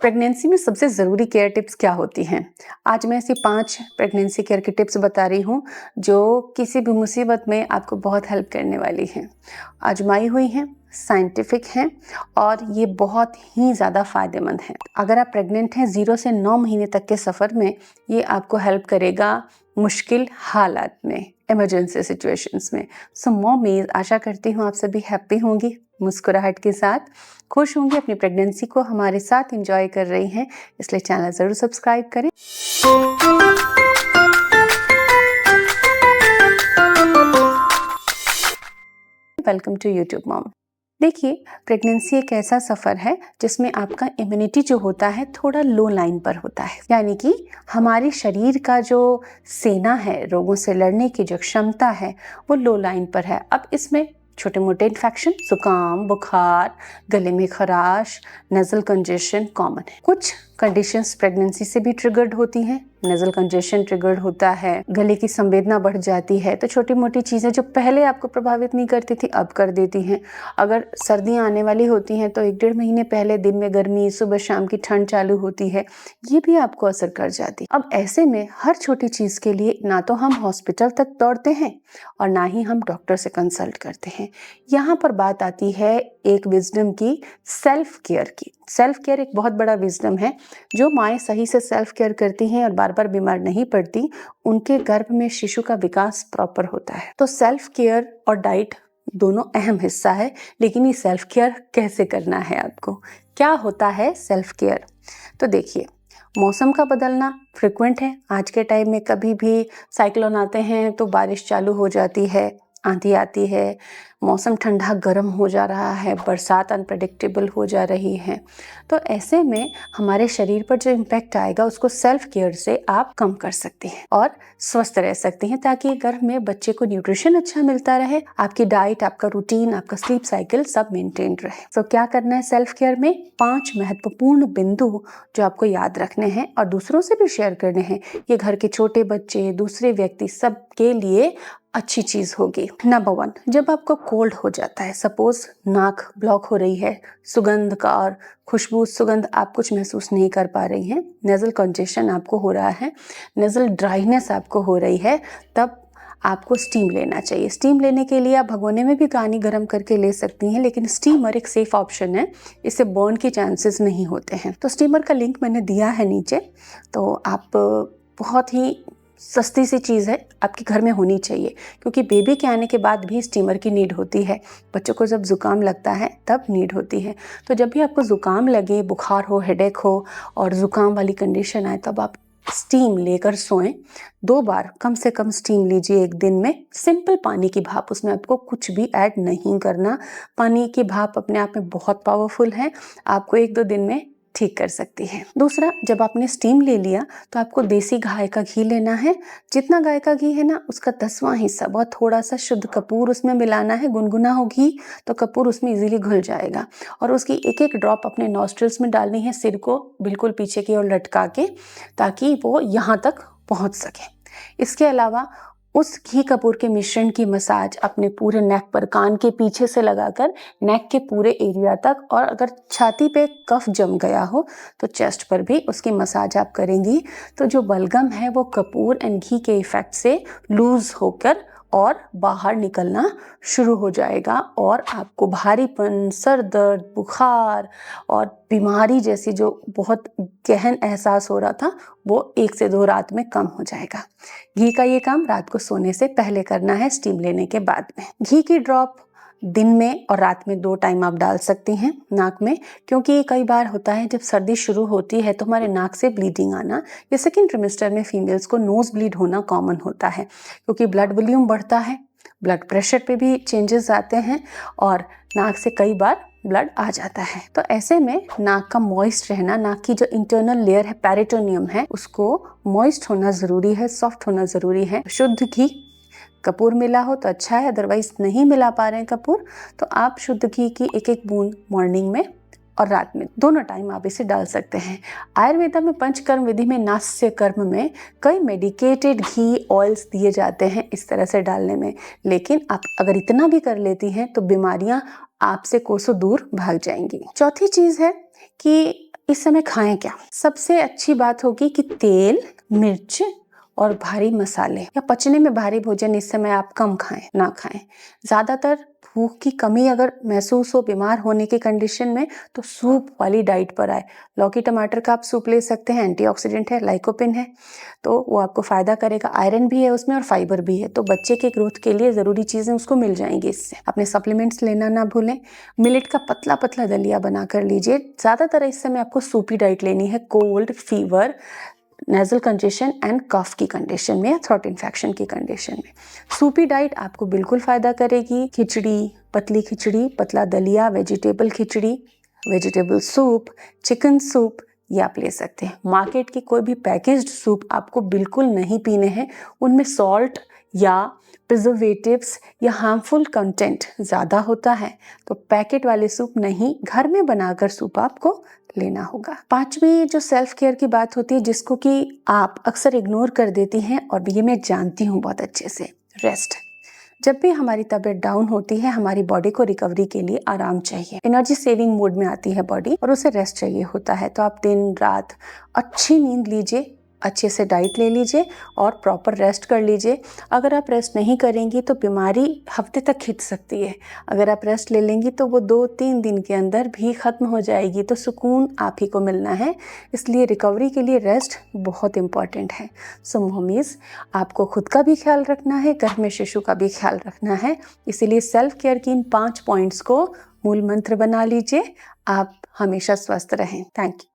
Pregnancy में सबसे ज़रूरी केयर टिप्स क्या होती हैं? आज मैं ऐसी 5 प्रेगनेंसी केयर की टिप्स बता रही हूँ, जो किसी भी मुसीबत में आपको बहुत हेल्प करने वाली हैं। आजमाई हुई हैं, साइंटिफिक हैं और ये बहुत ही ज़्यादा फ़ायदेमंद हैं। अगर आप प्रेग्नेंट हैं 0 से 9 महीने तक के सफ़र में, ये आपको हेल्प करेगा मुश्किल हालात में, इमरजेंसी सिचुएशंस में। सो मॉमीज़, आशा करती हूँ आप सभी हैप्पी होंगी, मुस्कुराहट के साथ, खुश होंगी, अपनी प्रेगनेंसी को हमारे साथ एंजॉय कर रही हैं, इसलिए चैनल ज़रूर सब्सक्राइब करें। Welcome to YouTube mom. देखिए, प्रेगनेंसी एक ऐसा सफ़र है जिसमें आपका इम्यूनिटी जो होता है थोड़ा लो लाइन पर होता है, यानी कि हमारे शरीर का जो सेना है, रोगों से लड़ने की जो क्षमता है वो लो लाइन पर है। अब इसमें छोटे मोटे इन्फेक्शन, जुकाम, बुखार, गले में खराश, नेज़ल कंजेशन कॉमन है। कुछ कंडीशंस प्रेगनेंसी से भी ट्रिगर्ड होती हैं। नेज़ल कंजेशन ट्रिगर्ड होता है, गले की संवेदना बढ़ जाती है, तो छोटी मोटी चीज़ें जो पहले आपको प्रभावित नहीं करती थी अब कर देती हैं। अगर सर्दियाँ आने वाली होती हैं तो 1-1.5 महीने पहले दिन में गर्मी, सुबह शाम की ठंड चालू होती है, ये भी आपको असर कर जाती है। अब ऐसे में हर छोटी चीज़ के लिए ना तो हम हॉस्पिटल तक दौड़ते हैं और ना ही हम डॉक्टर से कंसल्ट करते हैं। यहाँ पर बात आती है एक विजडम की, सेल्फ केयर की। सेल्फ केयर एक बहुत बड़ा विजडम है। जो माएँ सही से सेल्फ केयर करती हैं और बार बार बीमार नहीं पड़ती, उनके गर्भ में शिशु का विकास प्रॉपर होता है। तो सेल्फ केयर और डाइट दोनों अहम हिस्सा है, लेकिन ये सेल्फ केयर कैसे करना है आपको? क्या होता है सेल्फ केयर? तो देखिए, मौसम का बदलना फ्रिक्वेंट है। आज के टाइम में कभी भी साइक्लोन आते हैं तो बारिश चालू हो जाती है, आंधी आती है, मौसम ठंडा गर्म हो जा रहा है, बरसात अनप्रेडिक्टेबल हो जा रही है। तो ऐसे में हमारे शरीर पर जो इम्पैक्ट आएगा उसको सेल्फ केयर से आप कम कर सकते हैं और स्वस्थ रह सकते हैं, ताकि गर्भ में बच्चे को न्यूट्रिशन अच्छा मिलता रहे, आपकी डाइट, आपका रूटीन, आपका स्लीप साइकिल सब मेंटेन रहे। तो क्या करना है सेल्फ केयर में? 5 महत्वपूर्ण बिंदु जो आपको याद रखने हैं और दूसरों से भी शेयर करने हैं। ये घर के छोटे बच्चे, दूसरे व्यक्ति, सबके लिए अच्छी चीज़ होगी। नंबर 1, जब आपको कोल्ड हो जाता है, सपोज नाक ब्लॉक हो रही है, सुगंध का और खुशबू सुगंध आप कुछ महसूस नहीं कर पा रही हैं, नेज़ल कंजेशन आपको हो रहा है, नेज़ल ड्राइनेस आपको हो रही है, तब आपको स्टीम लेना चाहिए। स्टीम लेने के लिए आप भगोने में भी पानी गर्म करके ले सकती हैं, लेकिन स्टीमर एक सेफ ऑप्शन है, इससे बर्न के चांसेस नहीं होते हैं। तो स्टीमर का लिंक मैंने दिया है नीचे, तो आप बहुत ही सस्ती सी चीज़ है, आपके घर में होनी चाहिए, क्योंकि बेबी के आने के बाद भी स्टीमर की नीड होती है। बच्चों को जब ज़ुकाम लगता है तब नीड होती है। तो जब भी आपको ज़ुकाम लगे, बुखार हो, हेडेक हो और ज़ुकाम वाली कंडीशन आए, तब आप स्टीम लेकर सोएं। 2 बार कम से कम स्टीम लीजिए एक दिन में। सिंपल पानी की भाप, उसमें आपको कुछ भी ऐड नहीं करना। पानी की भाप अपने आप में बहुत पावरफुल है, आपको 1-2 दिन में ठीक कर सकती है। दूसरा, जब आपने स्टीम ले लिया तो आपको देसी गाय का घी लेना है। जितना गाय का घी है ना, उसका 10वां हिस्सा, बहुत थोड़ा सा शुद्ध कपूर उसमें मिलाना है। गुनगुना हो घी तो कपूर उसमें इजीली घुल जाएगा, और उसकी एक ड्रॉप अपने नॉस्ट्रिल्स में डालनी है, सिर को बिल्कुल पीछे की ओर लटका के, ताकि वो यहाँ तक पहुँच सके। इसके अलावा उस घी कपूर के मिश्रण की मसाज अपने पूरे नेक पर, कान के पीछे से लगाकर नेक के पूरे एरिया तक, और अगर छाती पे कफ जम गया हो तो चेस्ट पर भी उसकी मसाज आप करेंगी, तो जो बलगम है वो कपूर एंड घी के इफेक्ट से लूज होकर और बाहर निकलना शुरू हो जाएगा, और आपको भारीपन, सर दर्द, बुखार और बीमारी जैसी जो बहुत गहन एहसास हो रहा था, वो 1 से 2 रात में कम हो जाएगा। घी का ये काम रात को सोने से पहले करना है, स्टीम लेने के बाद में। घी की ड्रॉप दिन में और रात में 2 टाइम आप डाल सकती हैं नाक में, क्योंकि कई बार होता है जब सर्दी शुरू होती है तो हमारे नाक से ब्लीडिंग आना, या सेकेंड ट्रिमेस्टर में फीमेल्स को नोज ब्लीड होना कॉमन होता है, क्योंकि ब्लड वॉल्यूम बढ़ता है, ब्लड प्रेशर पे भी चेंजेस आते हैं और नाक से कई बार ब्लड आ जाता है। तो ऐसे में नाक का मॉइस्ट रहना, नाक की जो इंटरनल लेयर है, पेरिटोनियम है, उसको मॉइस्ट होना ज़रूरी है, सॉफ्ट होना ज़रूरी है। शुद्ध घी, कपूर मिला हो तो अच्छा है, अदरवाइज नहीं मिला पा रहे हैं कपूर, तो आप शुद्ध घी की 1-1 बूंद मॉर्निंग में और रात में, दोनों टाइम आप इसे डाल सकते हैं। आयुर्वेदा में पंचकर्म विधि में नास्य कर्म में कई मेडिकेटेड घी ऑयल्स दिए जाते हैं इस तरह से डालने में, लेकिन आप अगर इतना भी कर लेती हैं तो बीमारियां आपसे कोसों दूर भाग जाएंगी। चौथी चीज़ है कि इस समय खाएं क्या? सबसे अच्छी बात होगी कि तेल, मिर्च और भारी मसाले या पचने में भारी भोजन इस समय आप कम खाएं, ना खाएं। ज़्यादातर भूख की कमी अगर महसूस हो बीमार होने की कंडीशन में तो सूप वाली डाइट पर आए। लौकी टमाटर का आप सूप ले सकते हैं, एंटीऑक्सीडेंट है, लाइकोपिन है, तो वो आपको फ़ायदा करेगा। आयरन भी है उसमें और फाइबर भी है, तो बच्चे के ग्रोथ के लिए ज़रूरी चीज़ें उसको मिल जाएंगी इससे। अपने सप्लीमेंट्स लेना ना भूलें। मिलेट का पतला पतला दलिया बना कर लीजिए। ज़्यादातर इस समय आपको सूपी डाइट लेनी है cold, fever, nasal congestion and cough की कंडीशन में या थ्रोट इन्फेक्शन की कंडीशन में। सूपी डाइट आपको बिल्कुल फ़ायदा करेगी। खिचड़ी, पतली खिचड़ी, पतला दलिया, वेजिटेबल खिचड़ी, वेजिटेबल सूप, चिकन सूप ये आप ले सकते हैं। मार्केट की कोई भी पैकेज्ड सूप आपको बिल्कुल नहीं पीने हैं। उनमें सॉल्ट या प्रिजर्वेटिव्स या हार्मफुल कंटेंट ज़्यादा होता है, तो पैकेट वाले सूप नहीं, घर में बनाकर सूप आपको लेना होगा। पांचवी जो सेल्फ केयर की बात होती है जिसको कि आप अक्सर इग्नोर कर देती हैं और ये मैं जानती हूँ बहुत अच्छे से, रेस्ट। जब भी हमारी तबीयत डाउन होती है, हमारी बॉडी को रिकवरी के लिए आराम चाहिए, एनर्जी सेविंग मोड में आती है बॉडी और उसे रेस्ट चाहिए होता है। तो आप दिन रात अच्छी नींद लीजिए, अच्छे से डाइट ले लीजिए और प्रॉपर रेस्ट कर लीजिए। अगर आप रेस्ट नहीं करेंगी तो बीमारी हफ्ते तक खिंच सकती है। अगर आप रेस्ट ले लेंगी तो वो 2-3 दिन के अंदर भी ख़त्म हो जाएगी। तो सुकून आप ही को मिलना है, इसलिए रिकवरी के लिए रेस्ट बहुत इम्पॉर्टेंट है। सो मम्मीज़, आपको खुद का भी ख्याल रखना है, घर में शिशु का भी ख्याल रखना है। इसीलिए सेल्फ केयर की इन 5 पॉइंट्स को मूल मंत्र बना लीजिए। आप हमेशा स्वस्थ रहें। Thank you.